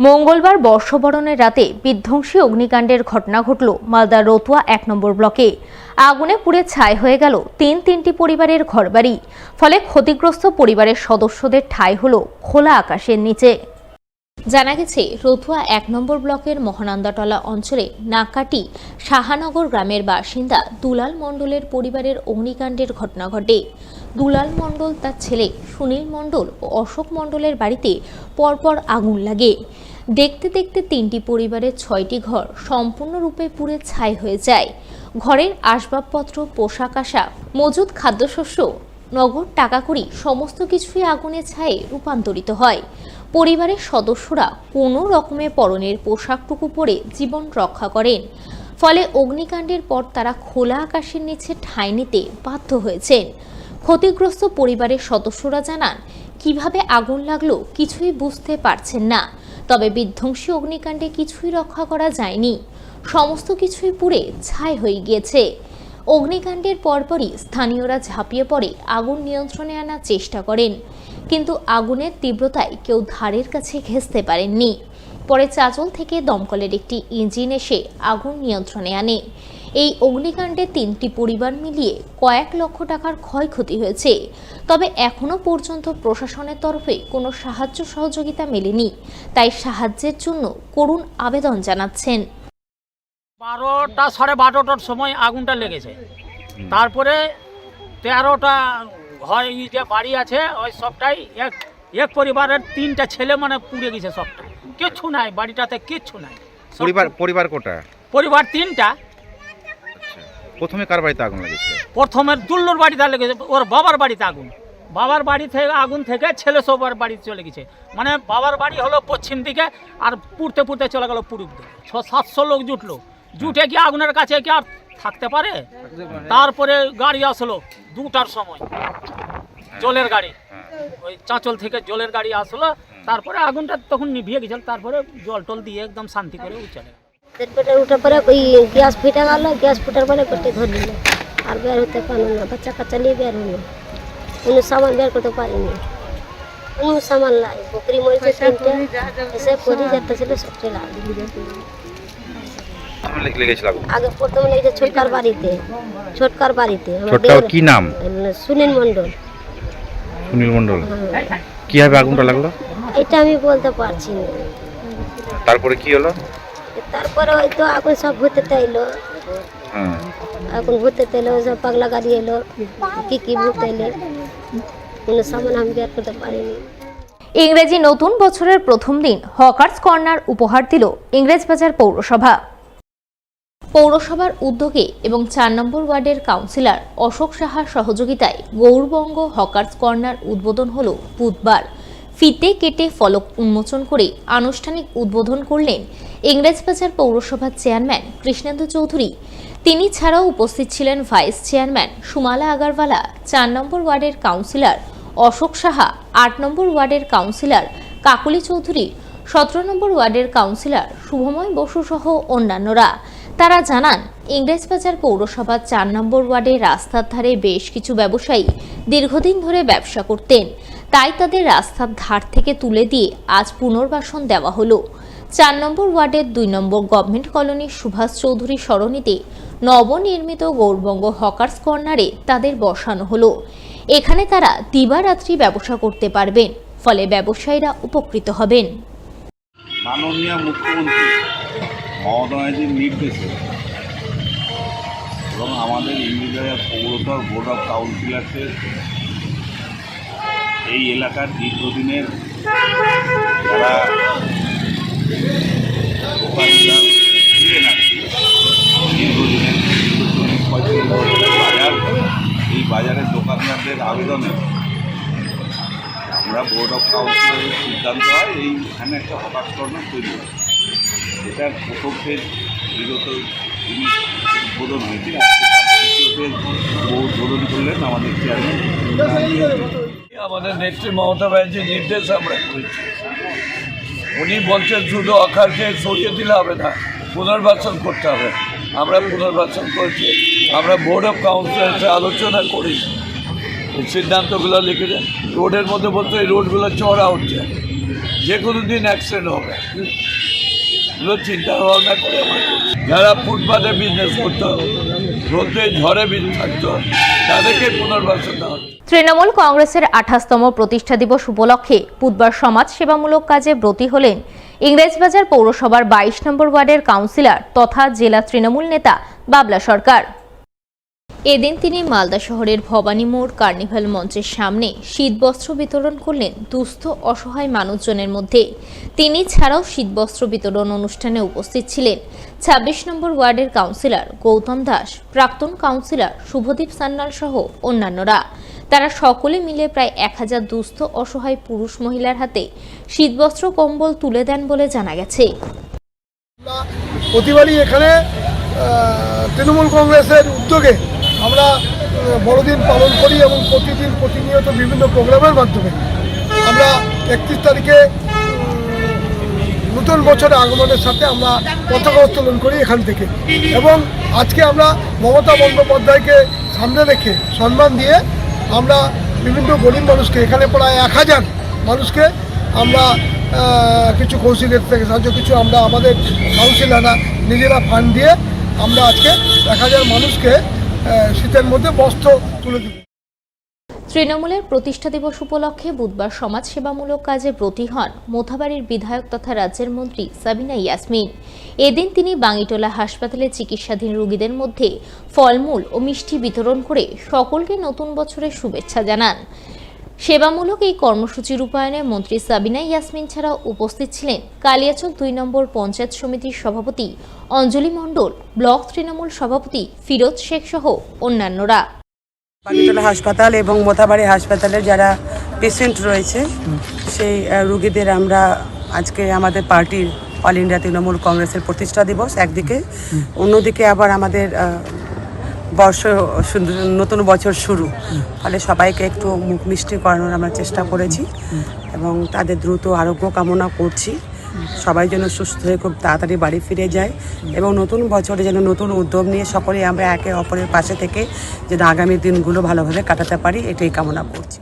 মঙ্গলবার বর্ষবরণের রাতে বিধ্বংসী অগ্নিকাণ্ডের ঘটনা ঘটল মালদার রতুয়া ১ নম্বর ব্লকে। আগুনে পুড়ে ছাই হয়ে গেল তিনটি পরিবারের ঘরবাড়ি। ফলে ক্ষতিগ্রস্ত পরিবারের সদস্যদের ঠাঁই হলো খোলা আকাশের নিচে। জানা গেছে, রতুয়া ১ নম্বর ব্লকের মহানন্দাটলা অঞ্চলে নাকাটি সাহানগর গ্রামের বাসিন্দা দুলাল মণ্ডলের পরিবারের অগ্নিকাণ্ডের ঘটনা ঘটে। দুলাল মণ্ডল, তার ছেলে সুনীল মণ্ডল ও অশোক মণ্ডলের বাড়িতে পরপর আগুন লাগে। দেখতে দেখতে তিনটি পরিবারের ৬টি ঘর সম্পূর্ণরূপে পুড়ে ছাই হয়ে যায়। ঘরের আসবাবপত্র, পোশাক আশাক, মজুদ খাদ্যশস্য, নগদ টাকাকড়ি সমস্ত কিছুই আগুনের ছায়ে রূপান্তরিত হয়। পরিবারের সদস্যরা কোনো রকমে পরনের পোশাকটুকু পরে জীবন রক্ষা করেন। ফলে অগ্নিকাণ্ডের পর তারা খোলা আকাশের নিচে ঠাঁই নিতে বাধ্য হয়েছেন। ক্ষতিগ্রস্ত পরিবারের সদস্যরা জানান, কিভাবে আগুন লাগলো কিছুই বুঝতে পারছেন না। তবে বিধ্বংসী অগ্নিকাণ্ডে কিছুই রক্ষা করা যায়নি, সমস্ত কিছুই পুড়ে ছাই হয়ে গিয়েছে। অগ্নিকাণ্ডের পরপরই স্থানীয়রা ঝাঁপিয়ে পড়ে আগুন নিয়ন্ত্রণে আনার চেষ্টা করেন, কিন্তু আগুনের তীব্রতায় কেউ ধারের কাছে ঘেঁষতে পারেননি। পরে চাঁচল থেকে দমকলের একটি ইঞ্জিন এসে আগুন নিয়ন্ত্রণে আনে। এই অগ্নিকাণ্ডে 3টি পরিবার মিলিয়ে কয়েক লক্ষ টাকার ক্ষয়ক্ষতি হয়েছে। তবে এখনো পর্যন্ত প্রশাসনের তরফে কোনো সাহায্য সহযোগিতা মেলেনি, তাই সাহায্যের জন্য করুণ আবেদন জানাচ্ছেন। 12টা সাড়ে 12টার সময় আগুনটা লেগেছে। তারপরে 13টা ঘর যে বাড়ি আছে ওই সবটাই এক পরিবারের 3টা ছেলে মানে পুড়ে গেছে। সবটা কিচ্ছু নাই, বাড়িটাতে কিচ্ছু নাই। পরিবার কোটা? পরিবার 3টা। প্রথমে কার বাড়িতে আগুন লেগেছে? প্রথমে দুল্লুর বাড়িতে লেগেছে, ওর বাবার বাড়িতে আগুন। বাবার বাড়ি থেকে আগুন থেকে ছেলে সবার বাড়ি চলে গেছে। মানে বাবার বাড়ি হলো পশ্চিম দিকে, আর পুড়তে পুড়তে চলে গেল পূর্ব দিকে। 600-700 লোক জুটে গিয়ে আগুনের কাছে কি আর থাকতে পারে? তারপরে গাড়ি আসলো 2টার সময়, জলের গাড়ি, ওই চাঁচল থেকে জলের গাড়ি আসলো। তারপরে আগুনটা তখন নিভিয়ে গেছিল। তারপরে জল টল দিয়ে একদম শান্তি করে চলে উঠে পরে ওই গ্যাস ফেটে গেল। গ্যাস ফেটার পরে পেটে ধরল, আর বের হতে পারল না। বাচ্চা কাচ্চা নিয়ে বের হলো, কোনো সামান বের করতে পারিনি। কোনো সামান লাই বকরি মরেছে 3টে, এসে পরি যাতে ছিল সব চলে আগে। প্রথম লেগেছে ছোটকার বাড়িতে। কি নাম? সুনীল মণ্ডল। কিভাবে আগুনটা লাগলো এটা আমি বলতে পারছি না। তারপরে কি হলো? তারপরে হয়তো আগুন সব ভূতে তাইলো। আগুন ভূতে তাইলো, সব পাগলা গাড়ি এলো, কি ভূত এলে, কোনো সামান আমি বের করতে পারিনি। ইংরেজি নতুন বছরের প্রথম দিন হকার্স কর্নার উপহার দিল ইংরেজবাজার পৌরসভা। পৌরসভার উদ্যোগে এবং 4 নম্বর ওয়ার্ডের কাউন্সিলর অশোক সাহার সহযোগিতায় গৌরবঙ্গ হকার্স কর্নার উদ্বোধন হল বুধবার। ফিতে কেটে ফলক উন্মোচন করে আনুষ্ঠানিক উদ্বোধন করলেন ইংরেজবাজার পৌরসভার চেয়ারম্যান কৃষ্ণেন্দু চৌধুরী। তিনি ছাড়াও উপস্থিত ছিলেন ভাইস চেয়ারম্যান সুমালা আগারওয়ালা, 4 নম্বর ওয়ার্ডের কাউন্সিলর অশোক সাহা, 8 নম্বর ওয়ার্ডের কাউন্সিলর কাকুলি চৌধুরী, 17 নম্বর ওয়ার্ডের কাউন্সিলর শুভময় বসু সহ অন্যান্যরা। তারা জানান, ইংরেজবাজার পৌরসভার 4 নম্বর ওয়ার্ডের রাস্তার ধারে বেশ কিছু ব্যবসায়ী দীর্ঘদিন ধরে ব্যবসা করতেন, তাই তাদের রাস্তার ধার থেকে তুলে দিয়ে আজ পুনর্বাসন দেওয়া হলো। 4 নম্বর ওয়ার্ডের 2 নম্বর গভর্নমেন্ট কলোনির সুভাষ চৌধুরী সরণিতে নবনির্মিত গৌরবঙ্গ হকার্স কর্নারে তাদের বসানো হলো। এখানে তারা দিবারাত্রি ব্যবসা করতে পারবেন, ফলে ব্যবসায়ীরা উপকৃত হবেন। মাননীয় মুখ্যমন্ত্রী মহোদয়জির নির্দেশে এবং আমাদের ইংরেজবাজার পৌরসভার বোর্ড অফ কাউন্সিলরসের এই এলাকার দীর্ঘদিনের যারা দোকানদার ছিলেন আর কি, দীর্ঘদিনের 40-45 বছরের বাজার, এই বাজারের দোকানদারদের আবেদনে আমরা বোর্ড অফ কাউন্সিলরের সিদ্ধান্ত হয় এইখানে একটা হকার্স কর্নার তৈরি হয়। এটার প্রথম ফেজ বিগত দিনই উদ্বোধন হয়েছে। দ্বিতীয় ফেজ উদ্বোধন করলেন আমাদের চেয়ারম্যান। আমাদের নেত্রী মমতা ব্যানার্জির নির্দেশ আমরা করেছি। উনি বলছেন শুধু অকালকে সরিয়ে দিলে হবে না, পুনর্বাসন করতে হবে। আমরা পুনর্বাসন করছি। আমরা বোর্ড অফ কাউন্সিলরসে আলোচনা করি, এই সিদ্ধান্তগুলো লিখে দেন। রোডের মধ্যে বলতে এই রোডগুলো চওড়া হচ্ছে, যে কোনো দিন অ্যাক্সিডেন্ট হবে, এগুলো চিন্তা ভাবনা করে আমরা করছি। যারা ফুটপাতে বিজনেস করতো, রোদে ঝড়ে থাকতো, তাদেরকে পুনর্বাসন দেওয়া হচ্ছে। তৃণমূল কংগ্রেসের 28তম প্রতিষ্ঠা দিবস উপলক্ষে বুধবার সমাজ সেবামূলক কাজে ব্রতী হলেন ইংরেজবাজার পৌরসভার 22 নম্বর ওয়ার্ডের কাউন্সিলর তথা জেলা তৃণমূল নেতা বাবলা সরকার। এদিন তিনি মালদা শহরের ভবানী মোড় কার্নিভাল মঞ্চের সামনে শীতবস্ত্র বিতরণ করলেন দুস্থ অসহায় মানুষজনের মধ্যে। তিনি ছাড়াও শীতবস্ত্র বিতরণ অনুষ্ঠানে উপস্থিত ছিলেন 26 নম্বর ওয়ার্ডের কাউন্সিলর গৌতম দাস, প্রাক্তন কাউন্সিলর শুভদীপ সান্যাল সহ অন্যান্যরা। তারা সকলে মিলে প্রায় 1000 দুস্থ অসহায় পুরুষ মহিলার হাতে শীতবস্ত্র কম্বল তুলে দেন বলে জানা গেছে। প্রতিবারই এখানে তৃণমূল কংগ্রেসের উদ্যোগে আমরা বড়দিন পালন করি এবং প্রতিনিয়ত বিভিন্ন প্রোগ্রামের মাধ্যমে আমরা 31 তারিখে নতুন বছরের আগমনের সাথে আমরা পতাকা উত্তোলন করি এখান থেকে। এবং আজকে আমরা মমতা বন্দ্যোপাধ্যায়কে সামনে রেখে সম্মান দিয়ে আমরা বিভিন্ন গরিব মানুষকে, এখানে প্রায় 1000 মানুষকে আমরা কিছু কৌশলের থেকে সাহায্য, কিছু আমরা আমাদের কাউন্সিলররা নিজেরা ফান্ড দিয়ে আমরা আজকে 1000 মানুষকে শীতের মধ্যে বস্ত্র তুলে দেব। তৃণমূলের প্রতিষ্ঠা দিবস উপলক্ষে বুধবার সমাজ সেবামূলক কাজে ব্রতী হন মোথাবাড়ির বিধায়ক তথা রাজ্যের মন্ত্রী সাবিনা ইয়াসমিন। এদিন তিনি বাঙ্গিটোলা হাসপাতালে চিকিৎসাধীন রোগীদের মধ্যে ফলমূল ও মিষ্টি বিতরণ করে সকলকে নতুন বছরের শুভেচ্ছা জানান। সেবামূলক এই কর্মসূচি রূপায়ণে মন্ত্রী সাবিনা ইয়াসমিন ছাড়াও উপস্থিত ছিলেন কালিয়াচক 2 নম্বর পঞ্চায়েত সমিতির সভাপতি অঞ্জলি মণ্ডল, ব্লক তৃণমূল সভাপতি ফিরোজ শেখ সহ অন্যান্যরা। বাঙ্গিটোলা হাসপাতাল এবং মোথাবাড়ি হাসপাতালে যারা পেশেন্ট রয়েছে সেই রোগীদের আমরা আজকে আমাদের পার্টির অল ইন্ডিয়া তৃণমূল কংগ্রেসের প্রতিষ্ঠা দিবস একদিকে, অন্যদিকে আবার আমাদের নতুন বছর শুরু, ফলে সবাইকে একটু মুখ মিষ্টি করানোর আমরা চেষ্টা করেছি এবং তাদের দ্রুত আরোগ্য কামনা করছি। সবাই যেন সুস্থ হয়ে খুব তাড়াতাড়ি বাড়ি ফিরে যায় এবং নতুন বছরে যেন নতুন উদ্যোগ নিয়ে সকলেই আমরা একে অপরের পাশে থেকে যেন আগামী দিনগুলো ভালোভাবে কাটাতে পারি, এটাই কামনা করছি।